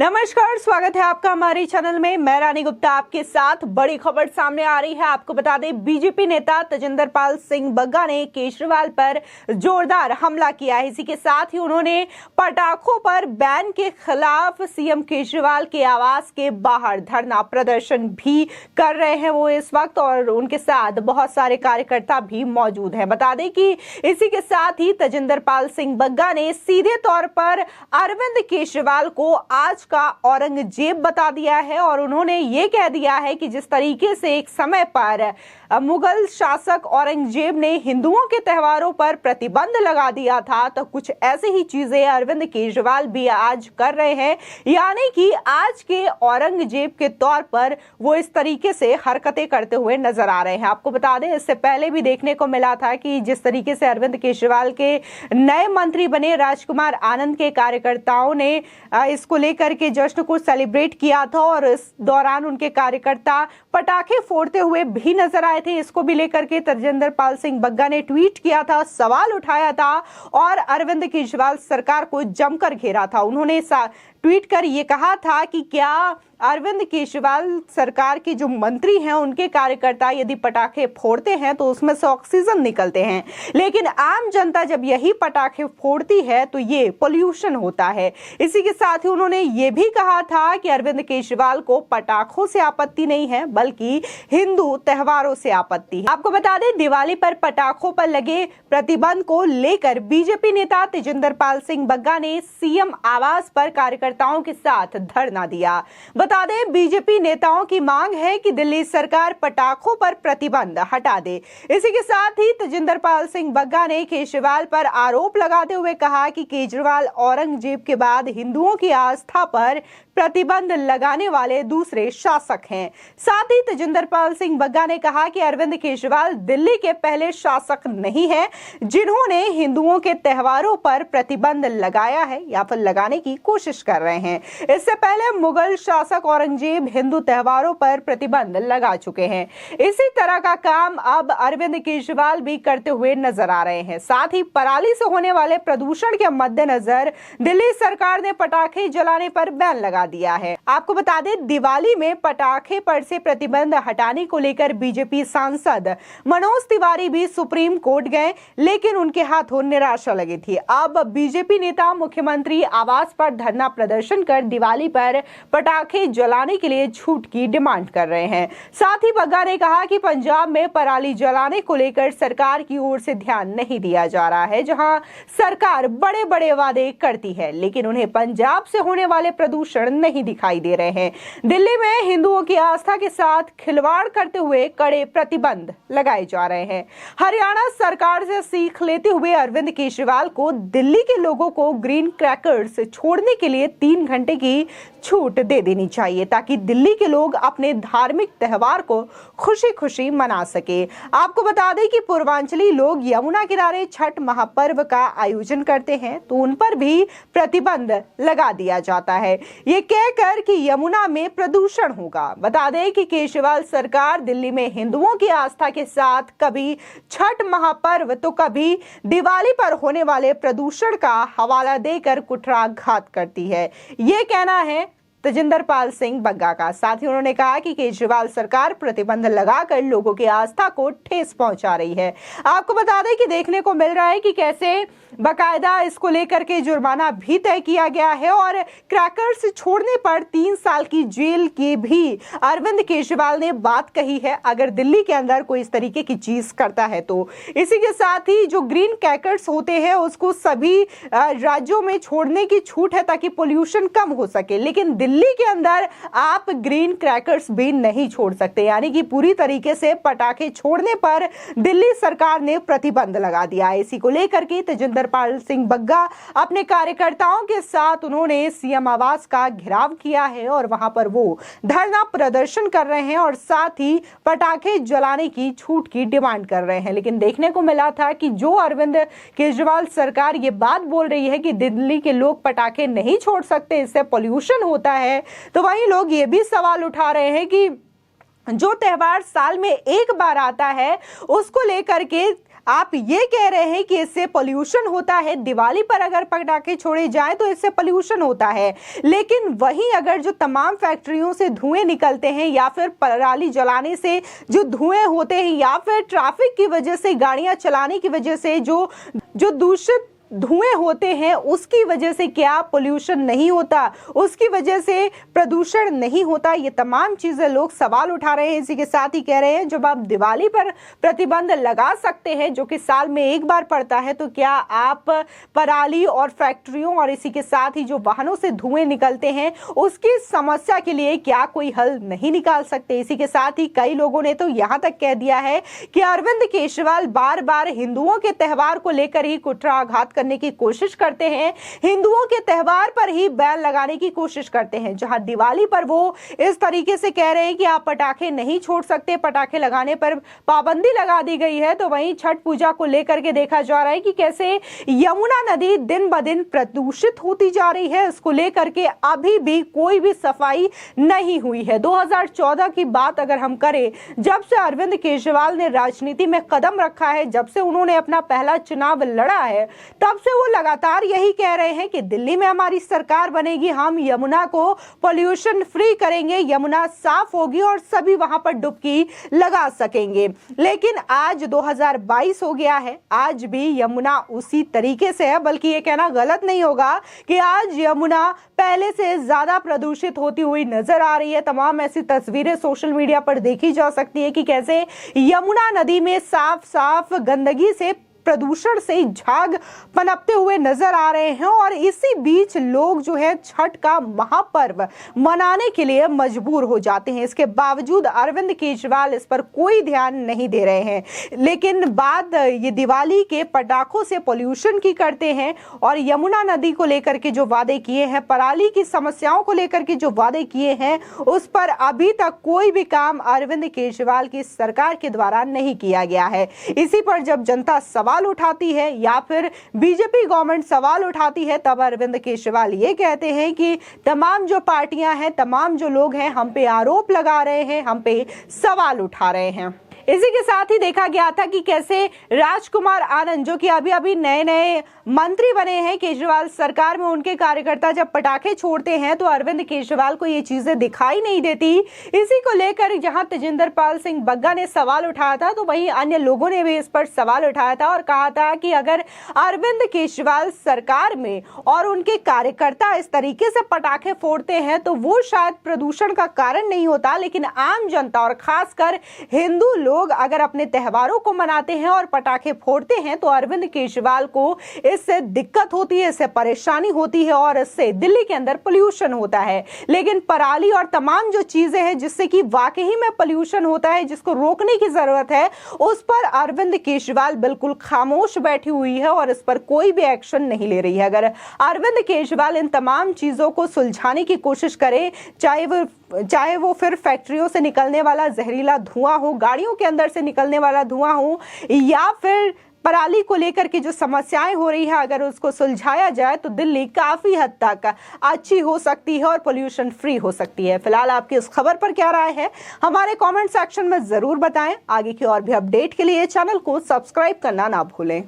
नमस्कार, स्वागत है आपका हमारे चैनल में। मैं रानी गुप्ता आपके साथ। बड़ी खबर सामने आ रही है। आपको बता दें, बीजेपी नेता तजिंदर पाल सिंह बग्गा ने केजरीवाल पर जोरदार हमला किया है। इसी के साथ ही उन्होंने पटाखों पर बैन के खिलाफ सीएम केजरीवाल के आवास के बाहर धरना प्रदर्शन भी कर रहे हैं वो इस वक्त, और उनके साथ बहुत सारे कार्यकर्ता भी मौजूद हैं। बता दें कि इसी के साथ ही तजिंदर पाल सिंह बग्गा ने सीधे तौर पर अरविंद केजरीवाल को आज का औरंगजेब बता दिया है, और उन्होंने ये कह दिया है कि जिस तरीके से एक समय पर मुगल शासक औरंगजेब ने हिंदुओं के त्योहारों पर प्रतिबंध लगा दिया था, तो कुछ ऐसे ही चीजें अरविंद केजरीवाल भी आज कर रहे हैं। यानी कि आज के औरंगजेब के तौर पर वो इस तरीके से हरकतें करते हुए नजर आ रहे हैं। आपको बता दें, इससे पहले भी देखने को मिला था कि जिस तरीके से अरविंद केजरीवाल के नए मंत्री बने राजकुमार आनंद के कार्यकर्ताओं ने इसको लेकर के जश्न को सेलिब्रेट किया था, और इस दौरान उनके कार्यकर्ता पटाखे फोड़ते हुए भी नजर आए थे। इसको भी लेकर के तजिंदर पाल सिंह बग्गा ने ट्वीट किया था, सवाल उठाया था और अरविंद केजरीवाल सरकार को जमकर घेरा था। उन्होंने ट्वीट कर ये कहा था कि क्या अरविंद केजरीवाल सरकार के जो मंत्री हैं उनके कार्यकर्ता यदि पटाखे फोड़ते हैं तो उसमें से ऑक्सीजन निकलते हैं, लेकिन आम जनता जब यही पटाखे फोड़ती है तो ये पोल्यूशन होता है। इसी के साथ ही उन्होंने ये भी कहा था कि अरविंद केजरीवाल को पटाखों से आपत्ति नहीं है, बल्कि हिंदू त्योहारों से आपत्ति है। आपको बता दें, दिवाली पर पटाखों पर लगे प्रतिबंध को लेकर बीजेपी नेता तजिंदर पाल सिंह बग्गा ने सीएम आवास पर कार्यकर्ताओं के साथ धरना दिया। बता दें, बीजेपी नेताओं की मांग है कि दिल्ली सरकार पटाखों पर प्रतिबंध हटा दे। इसी के साथ ही तजिंदर पाल सिंह बग्गा ने केजरीवाल पर आरोप लगाते हुए कहा कि केजरीवाल औरंगजेब के बाद हिंदुओं की आस्था पर प्रतिबंध लगाने वाले दूसरे शासक हैं। साथ ही तजिंदर पाल सिंह बग्गा ने कहा कि अरविंद केजरीवाल दिल्ली के पहले शासक नहीं हैं जिन्होंने हिंदुओं के त्योहारों पर प्रतिबंध लगाया है या फिर लगाने की कोशिश कर रहे हैं। इससे पहले मुगल शासक औरंगजेब हिंदू त्योहारों पर प्रतिबंध लगा चुके हैं। इसी तरह का काम अब अरविंद केजरीवाल भी करते हुए नजर आ रहे हैं। साथ ही पराली से होने वाले प्रदूषण के मद्देनजर दिल्ली सरकार ने पटाखे जलाने पर बैन लगा दिया है। आपको बता दें, दिवाली में पटाखे पर से प्रतिबंध हटाने को लेकर बीजेपी सांसद मनोज तिवारी भी सुप्रीम कोर्ट गए, लेकिन उनके हाथों निराशा लगी थी। अब बीजेपी नेता मुख्यमंत्री आवास पर धरना प्रदर्शन कर दिवाली पर पटाखे जलाने के लिए छूट की डिमांड कर रहे हैं। साथ ही बग्गा ने कहा कि पंजाब में पराली जलाने को लेकर सरकार की ओर से ध्यान नहीं दिया जा रहा है, जहां सरकार बड़े बड़े वादे करती है लेकिन उन्हें पंजाब से होने वाले प्रदूषण नहीं दिखाई दे रहे हैं। दिल्ली में हिंदुओं की आस्था के साथ खिलवाड़ करते हुए कड़े प्रतिबंध लगाए जा रहे हैं। हरियाणा सरकार से सीख लेते हुए अरविंद केजरीवाल को दिल्ली के लोगों को ग्रीन क्रैकर्स छोड़ने के लिए 3 घंटे की छूट दे देनी चाहिए, ताकि दिल्ली के लोग अपने धार्मिक त्योहार को खुशी खुशी मना सके। आपको बता दें कि पूर्वांचली लोग यमुना किनारे छठ महापर्व का आयोजन करते हैं, तो उन पर भी प्रतिबंध लगा दिया जाता है, ये कहकर कि यमुना में प्रदूषण होगा। बता दें कि केजरीवाल सरकार दिल्ली में हिंदुओं की आस्था के साथ कभी छठ महापर्व तो कभी दिवाली पर होने वाले प्रदूषण का हवाला देकर कुठाराघात करती है, ये कहना है तजिंदर पाल सिंह बग्गा का। साथ ही उन्होंने कहा कि केजरीवाल सरकार प्रतिबंध लगाकर लोगों की आस्था को ठेस पहुंचा रही है। आपको बता दें कि देखने को मिल रहा है कि कैसे बाकायदा इसको लेकर के जुर्माना भी तय किया गया है, और क्रैकर्स छोड़ने पर 3 साल की जेल की भी अरविंद केजरीवाल ने बात कही है, अगर दिल्ली के अंदर कोई इस तरीके की चीज करता है तो। इसी के साथ ही जो ग्रीन क्रैकर्स होते हैं उसको सभी राज्यों में छोड़ने की छूट है ताकि पोल्यूशन कम हो सके, लेकिन दिल्ली के अंदर आप ग्रीन क्रैकर्स भी नहीं छोड़ सकते। यानी कि पूरी तरीके से पटाखे छोड़ने पर दिल्ली सरकार ने प्रतिबंध लगा दिया है। इसी को लेकर के तजिंदर पाल सिंह बग्गा अपने कार्यकर्ताओं के साथ उन्होंने सीएम आवास का घेराव किया है, और वहां पर वो धरना प्रदर्शन कर रहे हैं और साथ ही पटाखे जलाने की छूट की डिमांड कर रहे हैं। लेकिन देखने को मिला था कि जो अरविंद केजरीवाल सरकार ये बात बोल रही है कि दिल्ली के लोग पटाखे नहीं छोड़ सकते, इससे पोल्यूशन होता है, तो वहीं लोग ये भी सवाल उठा रहे हैं कि जो त्योहार साल में एक बार आता है उसको लेकर के आप ये कह रहे हैं कि इससे पोल्यूशन होता है, दिवाली पर अगर पटाखे छोड़े जाएं तो इससे पोल्यूशन होता है, लेकिन वहीं अगर जो तमाम फैक्ट्रियों से धुएं निकलते हैं या फिर पराली जलाने से जो धुएं होते हैं या फिर ट्रैफिक की वजह से गाड़ियां चलाने की वजह से जो दूषित धुएं होते हैं उसकी वजह से क्या पोल्यूशन नहीं होता, उसकी वजह से प्रदूषण नहीं होता? ये तमाम चीजें लोग सवाल उठा रहे हैं। इसी के साथ ही कह रहे हैं जब आप दिवाली पर प्रतिबंध लगा सकते हैं जो कि साल में एक बार पड़ता है, तो क्या आप पराली और फैक्ट्रियों और इसी के साथ ही जो वाहनों से धुएं निकलते हैं उसकी समस्या के लिए क्या कोई हल नहीं निकाल सकते? इसी के साथ ही कई लोगों ने तो यहां तक कह दिया है कि अरविंद केजरीवाल बार बार हिंदुओं के त्योहार को लेकर ही कुठाराघात करने की कोशिश करते हैं, हिंदुओं के त्योहार पर ही बैन लगाने की कोशिश करते हैं। जहां दिवाली पर वो इस तरीके से कह रहे हैं कि आप पटाखे नहीं छोड़ सकते, पटाखे लगाने पर पाबंदी लगा दी गई है, तो वहीं छठ पूजा को लेकर के देखा जा रहा है कि कैसे यमुना नदी दिन ब दिन प्रदूषित होती जा रही है। इसको लेकर के अभी भी कोई भी सफाई नहीं हुई है। 2014 की बात अगर हम करें, जब से अरविंद केजरीवाल ने राजनीति में कदम रखा है, जब से उन्होंने अपना पहला चुनाव लड़ा है, तब से वो लगातार यही कह रहे हैं कि दिल्ली में हमारी सरकार बनेगी, हम यमुना को पोल्यूशन फ्री करेंगे, यमुना साफ होगी और सभी वहां पर डुबकी लगा सकेंगे। लेकिन आज 2022 हो गया है, आज भी यमुना उसी तरीके से है, बल्कि ये कहना गलत नहीं होगा कि आज यमुना पहले से ज्यादा प्रदूषित होती हुई नजर आ रही है। तमाम ऐसी तस्वीरें सोशल मीडिया पर देखी जा सकती है कि कैसे यमुना नदी में साफ साफ गंदगी से, प्रदूषण से झाग पनपते हुए नजर आ रहे हैं। और इसी बीच लोग जो है छठ का महापर्व मनाने के लिए मजबूर हो जाते हैं। इसके बावजूद अरविंद केजरीवाल इस पर कोई ध्यान नहीं दे रहे हैं। लेकिन बात ये दिवाली के पटाखों से पोल्यूशन की करते हैं और यमुना नदी को लेकर के जो वादे किए हैं, पराली की समस्याओं को लेकर के जो वादे किए हैं, उस पर अभी तक कोई भी काम अरविंद केजरीवाल की सरकार के द्वारा नहीं किया गया है। इसी पर जब जनता सवाल उठाती है या फिर बीजेपी गवर्नमेंट सवाल उठाती है, तब अरविंद केजरीवाल ये कहते हैं कि तमाम जो पार्टियां हैं, तमाम जो लोग हैं, हम पे आरोप लगा रहे हैं, हम पे सवाल उठा रहे हैं। इसी के साथ ही देखा गया था कि कैसे राजकुमार आनंद, जो कि अभी अभी नए नए मंत्री बने हैं केजरीवाल सरकार में, उनके कार्यकर्ता जब पटाखे छोड़ते हैं तो अरविंद केजरीवाल को ये चीजें दिखाई नहीं देती। इसी को लेकर जहां तेजिंदर पाल सिंह बग्गा ने सवाल उठाया था, तो वहीं अन्य लोगों ने भी इस पर सवाल उठाया था और कहा था कि अगर अरविंद केजरीवाल सरकार में और उनके कार्यकर्ता इस तरीके से पटाखे फोड़ते हैं तो वो शायद प्रदूषण का कारण नहीं होता, लेकिन आम जनता और खासकर हिंदू लोग अगर अपने त्योहारों को मनाते हैं और पटाखे फोड़ते हैं तो अरविंद केजरीवाल को इससे दिक्कत होती है, इससे परेशानी होती है और इससे दिल्ली के अंदर पोल्यूशन होता है। लेकिन पराली और तमाम जो चीजें हैं जिससे कि वाकई में पोल्यूशन होता है, जिसको रोकने की जरूरत है, उस पर अरविंद केजरीवाल बिल्कुल खामोश बैठी हुई है और इस पर कोई भी एक्शन नहीं ले रही है। अगर अरविंद केजरीवाल इन तमाम चीजों को सुलझाने की कोशिश करे, चाहे वो फिर फैक्ट्रियों से निकलने वाला जहरीला धुआं हो, गाड़ियों के अंदर से निकलने वाला धुआं हो, या फिर पराली को लेकर के जो समस्याएं हो रही है, अगर उसको सुलझाया जाए तो दिल्ली काफी हद तक अच्छी हो सकती है और पोल्यूशन फ्री हो सकती है। फिलहाल आपकी इस खबर पर क्या राय है, हमारे कमेंट सेक्शन में जरूर बताएं। आगे की और भी अपडेट के लिए चैनल को सब्सक्राइब करना ना भूलें।